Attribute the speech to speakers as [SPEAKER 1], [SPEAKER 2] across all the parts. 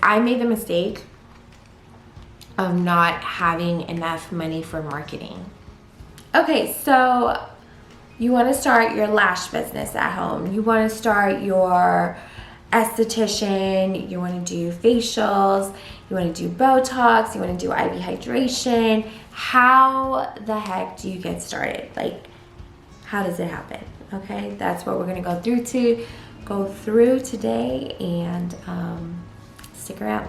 [SPEAKER 1] I made the mistake of not having enough money for marketing. Okay, so you want to start your lash business at home. You want to start your esthetician. You want to do facials. You want to do botox. You want to do IV hydration. How the heck do you get started? Like, how does it happen? Okay, that's what we're going to go through today, and stick around.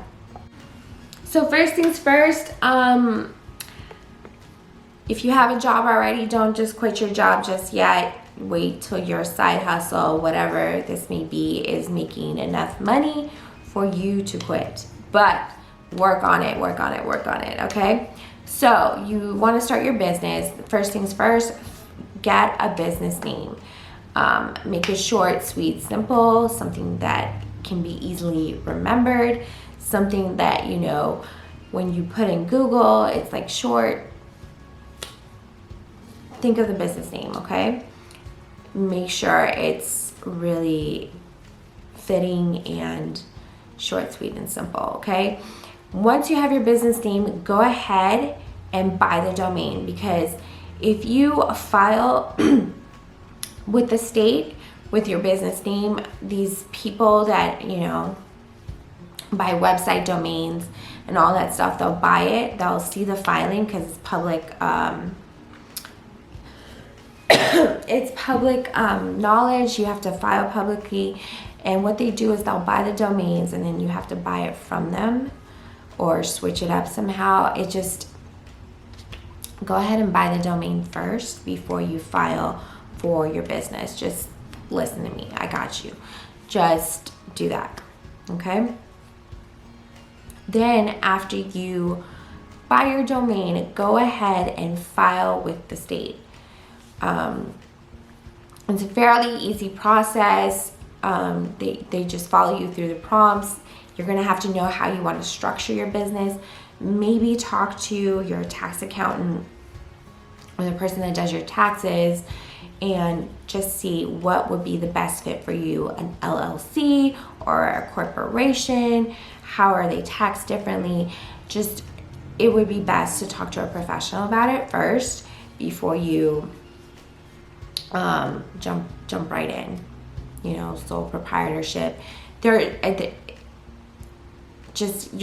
[SPEAKER 1] So first things first, if you have a job already, don't just quit your job just yet. Wait till your side hustle, whatever this may be, is making enough money for you to quit. But work on it, okay? So you want to start your business. First things first, get a business name. Make it short, sweet, simple, something that can be easily remembered, something that, you know, when you put in Google, it's like short. Think of the business name, okay? Make sure it's really fitting and short, sweet, and simple, okay? Once you have your business name, go ahead and buy the domain, because if you file with the state with your business name, these people that, you know, buy website domains and all that stuff, they'll buy it, they'll see the filing because it's public knowledge. You have to file publicly, and what they do is they'll buy the domains and then you have to buy it from them or switch it up somehow. It just, go ahead and buy the domain first before you file for your business. Just listen to me, I got you. Just do that, okay? Then after you buy your domain, go ahead and file with the state. It's a fairly easy process. They just follow you through the prompts. You're gonna have to know how you want to structure your business. Maybe talk to your tax accountant or the person that does your taxes and just see what would be the best fit for you, an LLC or a corporation. How are they taxed differently? Just, it would be best to talk to a professional about it first before you jump right in. You know, sole proprietorship. You're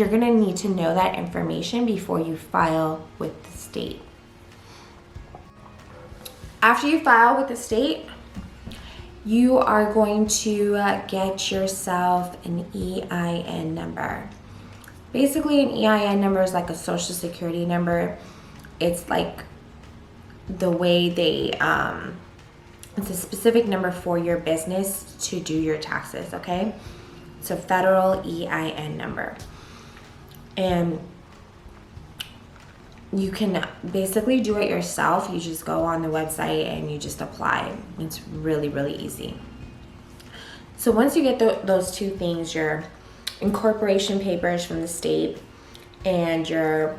[SPEAKER 1] gonna need to know that information before you file with the state. After you file with the state, you are going to get yourself an EIN number. Basically, an EIN number is like a social security number. It's like the way they, it's a specific number for your business to do your taxes, okay? It's a federal EIN number. And you can basically do it yourself. You just go on the website and you just apply. It's really, really easy. So once you get those two things, your incorporation papers from the state and your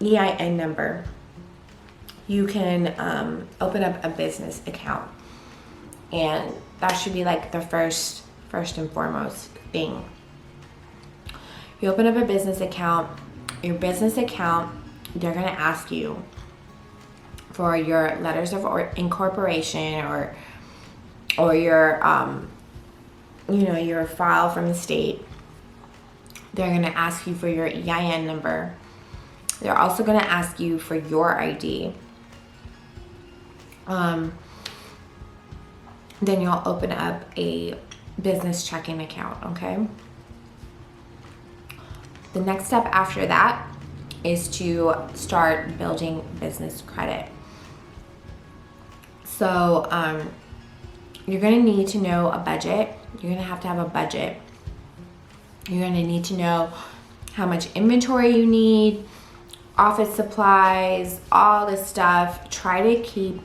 [SPEAKER 1] EIN number, you can open up a business account. And that should be like the first and foremost thing. You open up a business account. Your business account, they're gonna ask you for your letters of incorporation or your your file from the state. They're gonna ask you for your EIN number. They're also gonna ask you for your ID. Then you'll open up a business checking account, okay? The next step after that is to start building business credit. So you're gonna need to know a budget. You're gonna have a budget. You're gonna need to know how much inventory you need, office supplies, all this stuff. Try to keep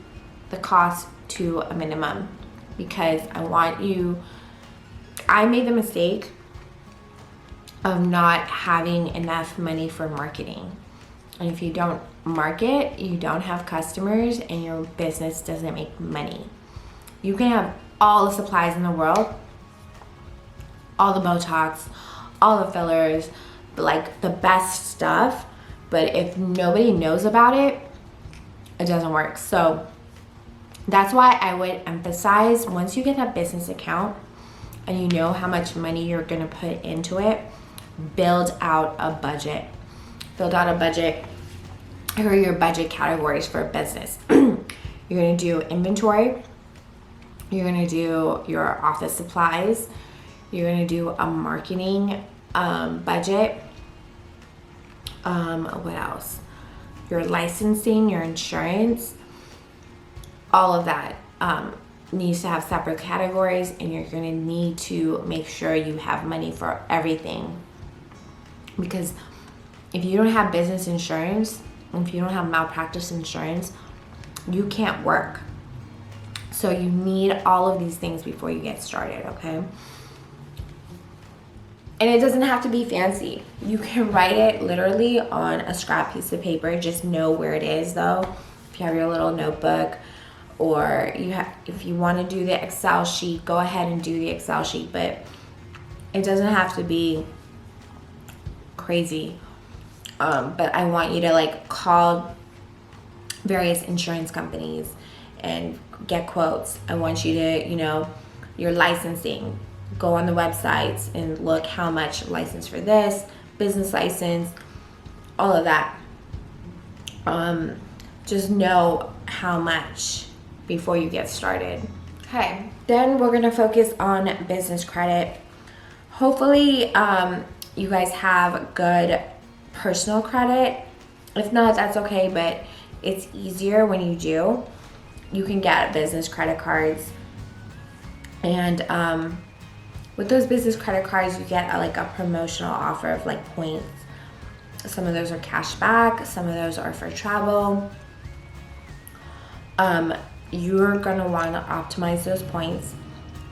[SPEAKER 1] the cost to a minimum, because I made the mistake of not having enough money for marketing. And if you don't market, you don't have customers and your business doesn't make money. You can have all the supplies in the world, all the botox, all the fillers, like the best stuff, but if nobody knows about it, it doesn't work. So that's why I would emphasize, once you get that business account and you know how much money you're gonna put into it, build out a budget. Build out a budget, or your budget categories for a business. You're gonna do inventory, you're gonna do your office supplies, you're gonna do a marketing budget. What else? Your licensing, your insurance, all of that needs to have separate categories, and you're gonna need to make sure you have money for everything. Because if you don't have business insurance, if you don't have malpractice insurance, you can't work. So you need all of these things before you get started, okay? And it doesn't have to be fancy. You can write it literally on a scrap piece of paper. Just know where it is though. If you have your little notebook, or if you want to do the Excel sheet, go ahead and do the Excel sheet, but it doesn't have to be crazy. But I want you to like call various insurance companies and get quotes. I want you to, your licensing, go on the websites and look how much license for this, business license, all of that. Just know how much before you get started. Okay, then we're gonna focus on business credit. Hopefully, you guys have good personal credit. If not, that's okay, but it's easier when you do. You can get business credit cards, and with those business credit cards, you get a promotional offer of like points. Some of those are cash back, some of those are for travel. You're gonna want to optimize those points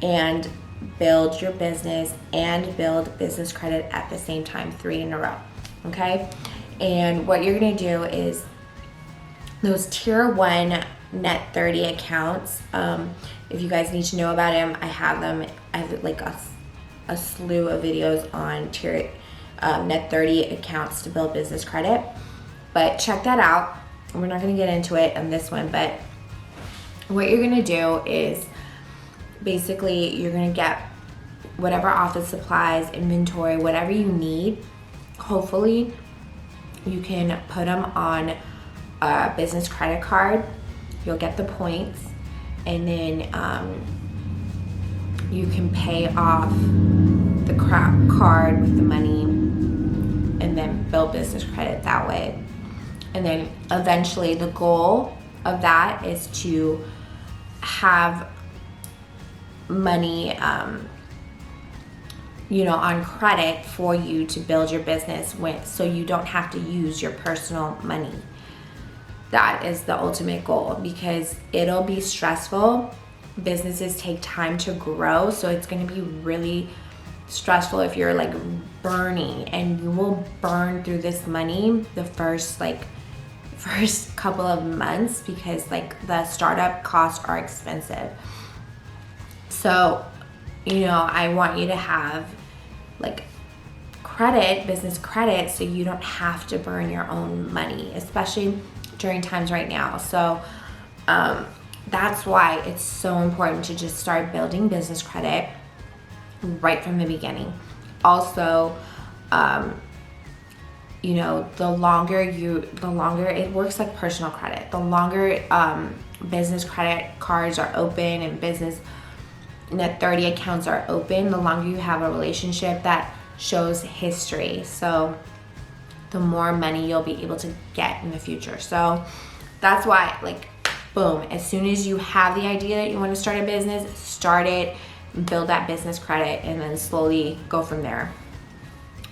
[SPEAKER 1] and build your business and build business credit at the same time, 3 in a row. Okay, and what you're gonna do is those tier 1 net 30 accounts. If you guys need to know about them, I have them. I have like a slew of videos on tier net 30 accounts to build business credit, but check that out. We're not gonna get into it on this one, but what you're gonna do is basically you're gonna get whatever office supplies, inventory, whatever you need. Hopefully you can put them on a business credit card. You'll get the points, and then you can pay off the card with the money and then build business credit that way. And then eventually the goal of that is to have money on credit for you to build your business with, so you don't have to use your personal money. That is the ultimate goal, because it'll be stressful. Businesses take time to grow, so it's going to be really stressful if you're like burning, and you will burn through this money the first couple of months, because like the startup costs are expensive. So I want you to have like credit, business credit, so you don't have to burn your own money, especially during times right now. So that's why it's so important to just start building business credit right from the beginning. Also, the longer it works like personal credit. The longer business credit cards are open and business net 30 accounts are open, the longer you have a relationship that shows history. So the more money you'll be able to get in the future. So that's why, like, boom, as soon as you have the idea that you want to start a business, start it, build that business credit, and then slowly go from there.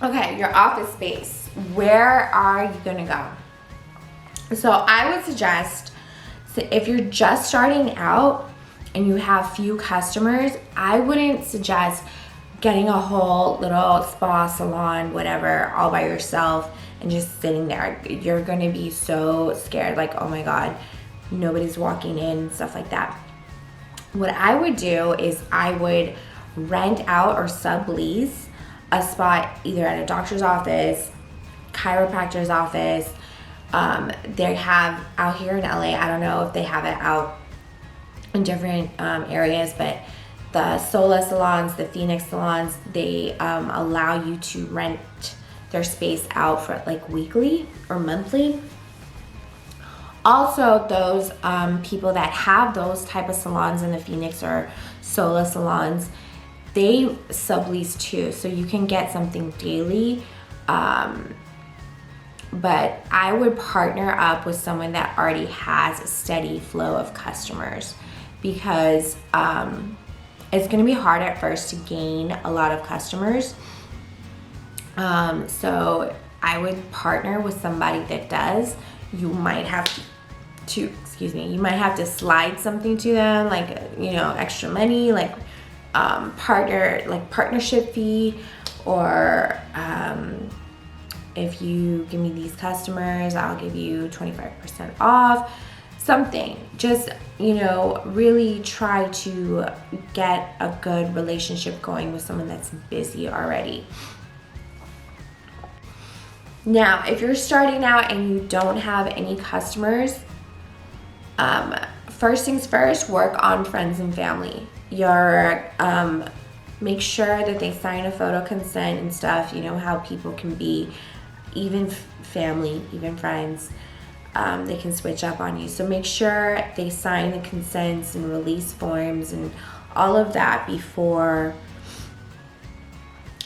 [SPEAKER 1] Okay, your office space. Where are you gonna go? So I would suggest, if you're just starting out and you have few customers, I wouldn't suggest getting a whole little spa, salon, whatever, all by yourself and just sitting there. You're gonna be so scared, like, oh my God, nobody's walking in, stuff like that. What I would do is I would rent out or sublease a spot either at a doctor's office, chiropractor's office. They have out here in LA, I don't know if they have it out in different areas, but the Sola salons, the Phoenix salons, they allow you to rent their space out for like weekly or monthly. Also, those people that have those type of salons in the Phoenix or Sola salons, they sublease too, so you can get something daily. But I would partner up with someone that already has a steady flow of customers, because it's going to be hard at first to gain a lot of customers. So I would partner with somebody that does. You might have to, you might have to slide something to them, like, extra money, like partnership fee, or if you give me these customers, I'll give you 25% off, something. Just, really try to get a good relationship going with someone that's busy already. Now, if you're starting out and you don't have any customers, first things first, work on friends and family. Make sure that they sign a photo consent and stuff. You know how people can be, even family, even friends, they can switch up on you. So make sure they sign the consents and release forms and all of that before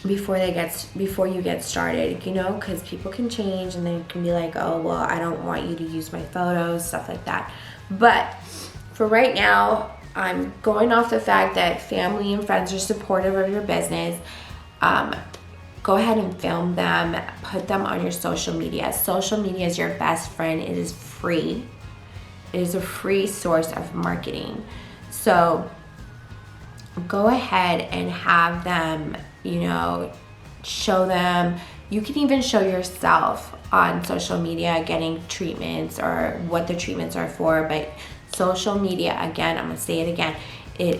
[SPEAKER 1] you get started, because people can change and they can be like, oh, well, I don't want you to use my photos, stuff like that. But for right now, I'm going off the fact that family and friends are supportive of your business. Go ahead and film them, put them on your social media. Social media is your best friend. It is free. It is a free source of marketing. So go ahead and have them, show them. You can even show yourself on social media getting treatments or what the treatments are for. But social media, again, I'm gonna say it again,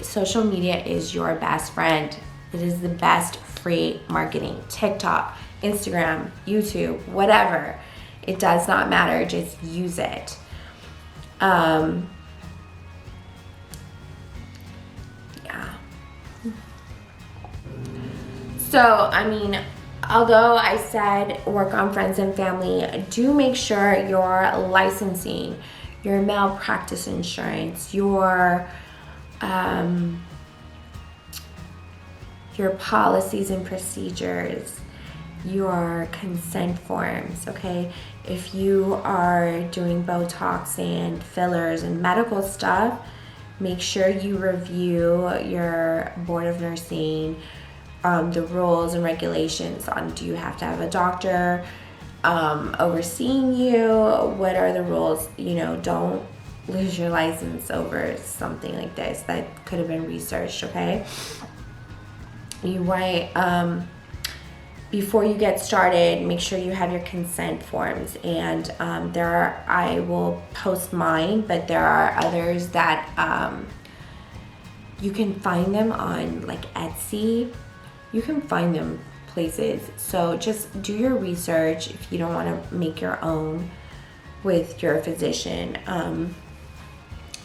[SPEAKER 1] social media is your best friend. It is the best free marketing. TikTok, Instagram, YouTube, whatever. It does not matter, just use it. Yeah. So, although I said work on friends and family, do make sure your licensing, your malpractice insurance, your policies and procedures, your consent forms, okay? If you are doing Botox and fillers and medical stuff, make sure you review your board of nursing, the rules and regulations on, do you have to have a doctor overseeing you? What are the rules? Don't lose your license over something like this that could have been researched, okay? You might, before you get started, make sure you have your consent forms. And I will post mine, but there are others that you can find them on like Etsy. You can find them places. So just do your research if you don't want to make your own with your physician.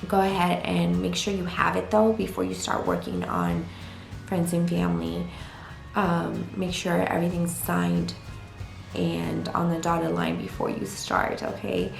[SPEAKER 1] Go ahead and make sure you have it though before you start working on friends and family. Make sure everything's signed and on the dotted line before you start, okay?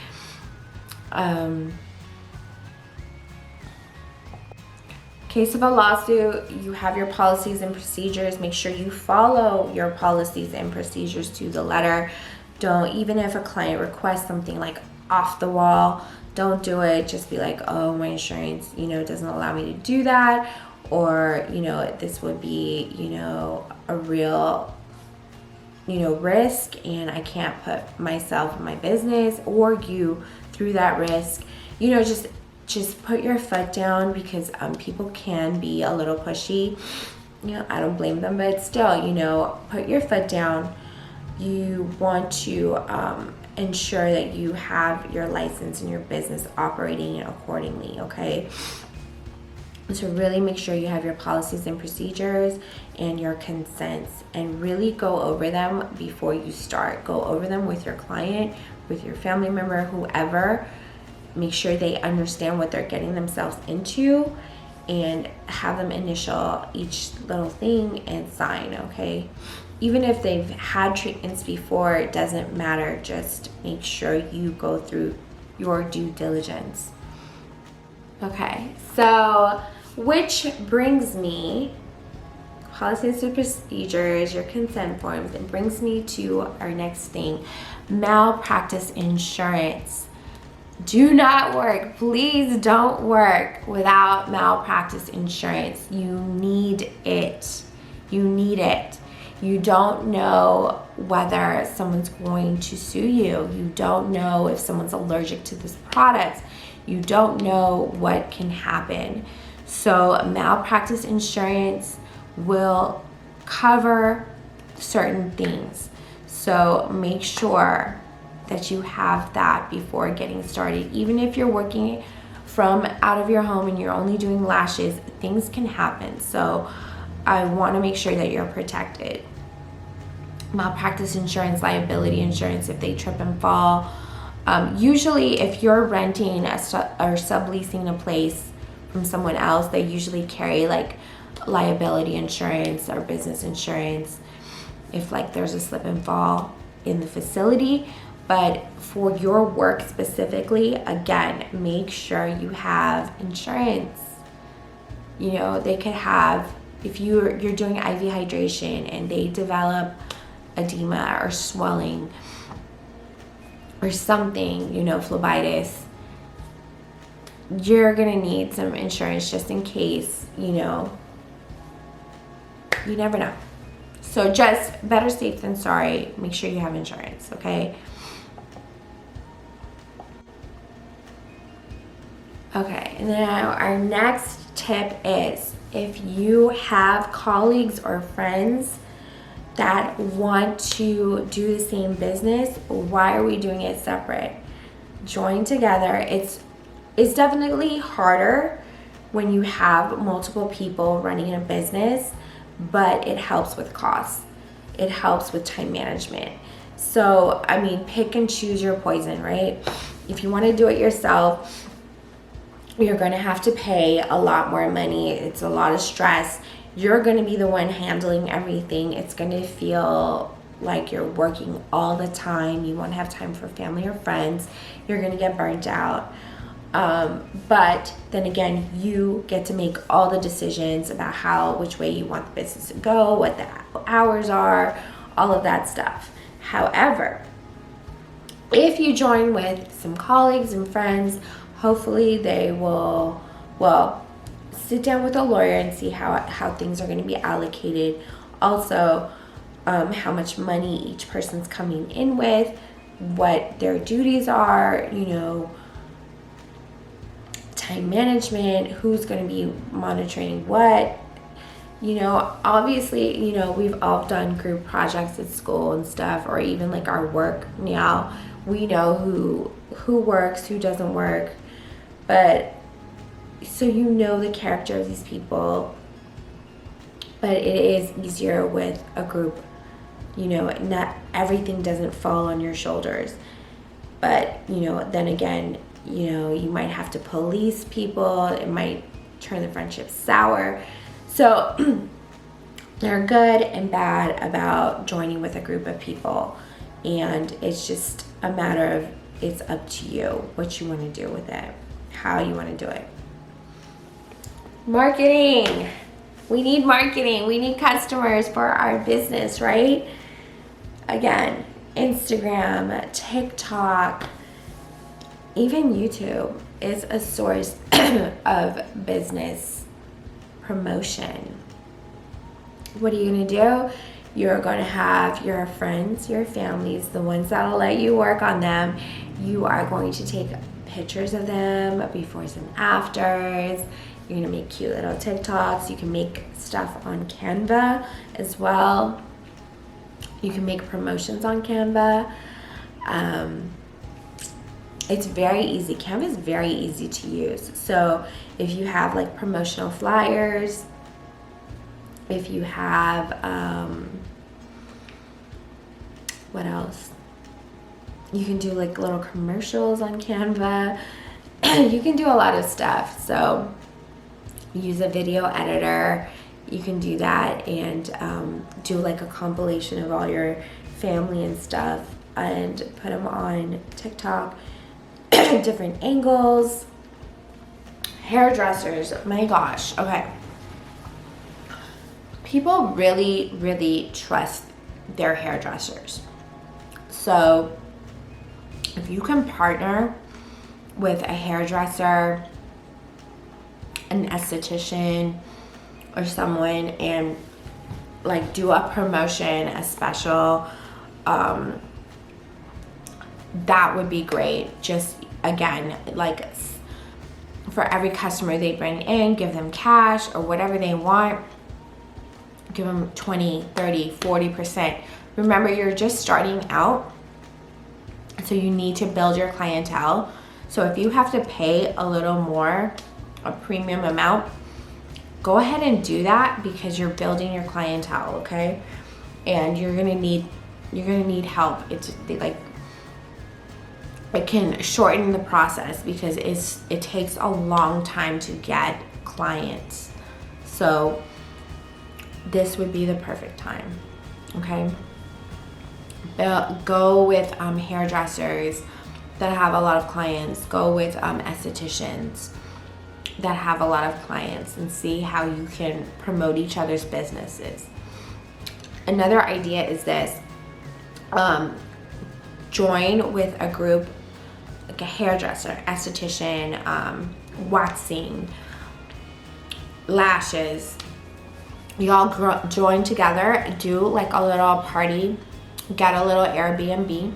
[SPEAKER 1] Case of a lawsuit, you have your policies and procedures. Make sure you follow your policies and procedures to the letter. Don't, even if a client requests something like off the wall, don't do it. Just be like, oh, my insurance, doesn't allow me to do that. Or, this would be, a real, risk, and I can't put myself and my business or you through that risk. Just put your foot down, because people can be a little pushy. I don't blame them, but still, put your foot down. You want to ensure that you have your license and your business operating accordingly, okay? So really make sure you have your policies and procedures and your consents, and really go over them before you start. Go over them with your client, with your family member, whoever. Make sure they understand what they're getting themselves into, and have them initial each little thing and sign, okay? Even if they've had treatments before, it doesn't matter. Just make sure you go through your due diligence. Okay, so which brings me, policies and procedures, your consent forms, and brings me to our next thing, malpractice insurance. Do not work, please don't work without malpractice insurance. You need it. You need it. You don't know whether someone's going to sue you. You don't know if someone's allergic to this product. You don't know what can happen. So malpractice insurance will cover certain things. So make sure that you have that before getting started. Even if you're working from out of your home and you're only doing lashes, things can happen. So I want to make sure that you're protected. Malpractice insurance, liability insurance if they trip and fall. Usually if you're renting or subleasing a place from someone else, they usually carry like liability insurance or business insurance if like there's a slip and fall in the facility. But for your work specifically, again, make sure you have insurance. You know, they could have, if you're doing IV hydration and they develop edema or swelling or something, you know, phlebitis, you're gonna need some insurance just in case, you know. You never know. So just better safe than sorry. Make sure you have insurance, okay? Okay, and now our next tip is, if you have colleagues or friends that want to do the same business, why are we doing it separate? Join together. It's definitely harder when you have multiple people running a business, but it helps with costs. It helps with time management. So, I mean, pick and choose your poison, right? If you want to do it yourself, you're going to have to pay a lot more money. It's a lot of stress. You're going to be the one handling everything. It's going to feel like you're working all the time. You won't have time for family or friends. You're going to get burnt out. But then again, you get to make all the decisions about which way you want the business to go, what the hours are, all of that stuff. However, if you join with some colleagues and friends, hopefully they will, sit down with a lawyer and see how things are going to be allocated. Also, how much money each person's coming in with, what their duties are, you know, time management, who's going to be monitoring what. You know, obviously, you know, we've all done group projects at school and stuff, or even like our work now. We know who works, who doesn't work. But so you know the character of these people, but it is easier with a group. You know, not everything doesn't fall on your shoulders. But, you know, then again, you know, you might have to police people. It might turn the friendship sour. So they're good and bad about joining with a group of people. And it's just a matter of, it's up to you what you want to do with it, how you want to do it. Marketing. We need marketing. We need customers for our business, right? Again, Instagram, TikTok, even YouTube is a source of business promotion. What are you going to do? You're going to have your friends, your families, the ones that'll let you work on them. You are going to take pictures of them, befores and afters. You're going to make cute little TikToks. You can make stuff on Canva as well. You can make promotions on Canva. It's very easy. Canva is very easy to use. So if you have like promotional flyers, if you have, what else? You can do like little commercials on Canva. You can do a lot of stuff. So use a video editor. You can do that and do like a compilation of all your family and stuff and put them on TikTok. Different angles. Hairdressers, my gosh. Okay. People really, really trust their hairdressers. So if you can partner with a hairdresser, an esthetician, or someone and like do a promotion, a special, that would be great. Just again, like for every customer they bring in, give them cash or whatever they want. Give them 20, 30, 40%. Remember, you're just starting out, so you need to build your clientele. So if you have to pay a little more, a premium amount, go ahead and do that because you're building your clientele, okay? And you're gonna need help. It's like it can shorten the process because it takes a long time to get clients. So this would be the perfect time, okay? Go with hairdressers that have a lot of clients. Go with estheticians that have a lot of clients and see how you can promote each other's businesses. Another idea is this. Join with a group, like a hairdresser, esthetician, waxing, lashes. You all join together, do like a little party, get a little Airbnb,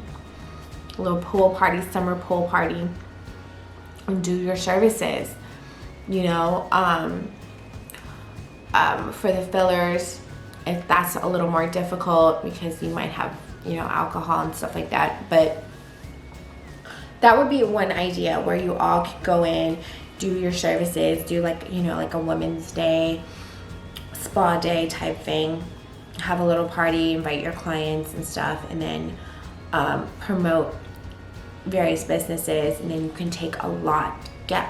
[SPEAKER 1] a little pool party, summer pool party, and do your services. You know, for the fillers, if that's a little more difficult because you might have, you know, alcohol and stuff like that. But that would be one idea where you all could go in, do your services, do like, you know, like a women's day, spa day type thing, have a little party, invite your clients and stuff, and then promote various businesses, and then you can get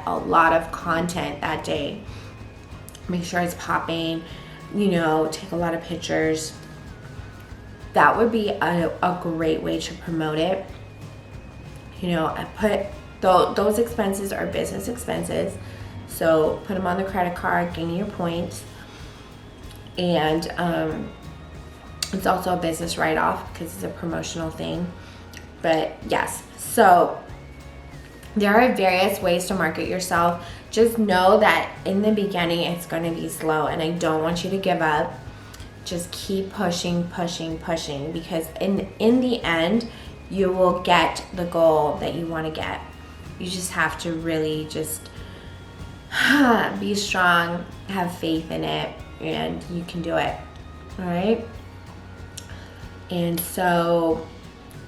[SPEAKER 1] a lot of content that day. Make sure it's popping, you know, take a lot of pictures. That would be a great way to promote it. You know, I put those expenses are business expenses, so put them on the credit card, gain your points, and it's also a business write-off because it's a promotional thing. But yes, so there are various ways to market yourself. Just know that in the beginning it's going to be slow, and I don't want you to give up. Just keep pushing because in the end you will get the goal that you want to get. You just have to really just be strong, have faith in it, and you can do it. All right? And so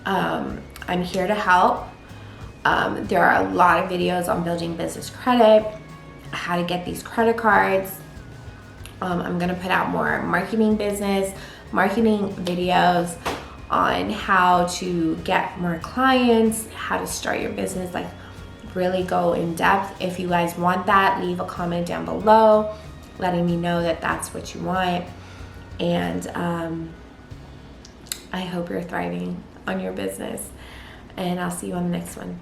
[SPEAKER 1] I'm here to help. There are a lot of videos on building business credit, how to get these credit cards. I'm gonna put out more marketing videos on how to get more clients, how to start your business, like really go in depth. If you guys want that, leave a comment down below letting me know that that's what you want. And I hope you're thriving on your business, and I'll see you on the next one.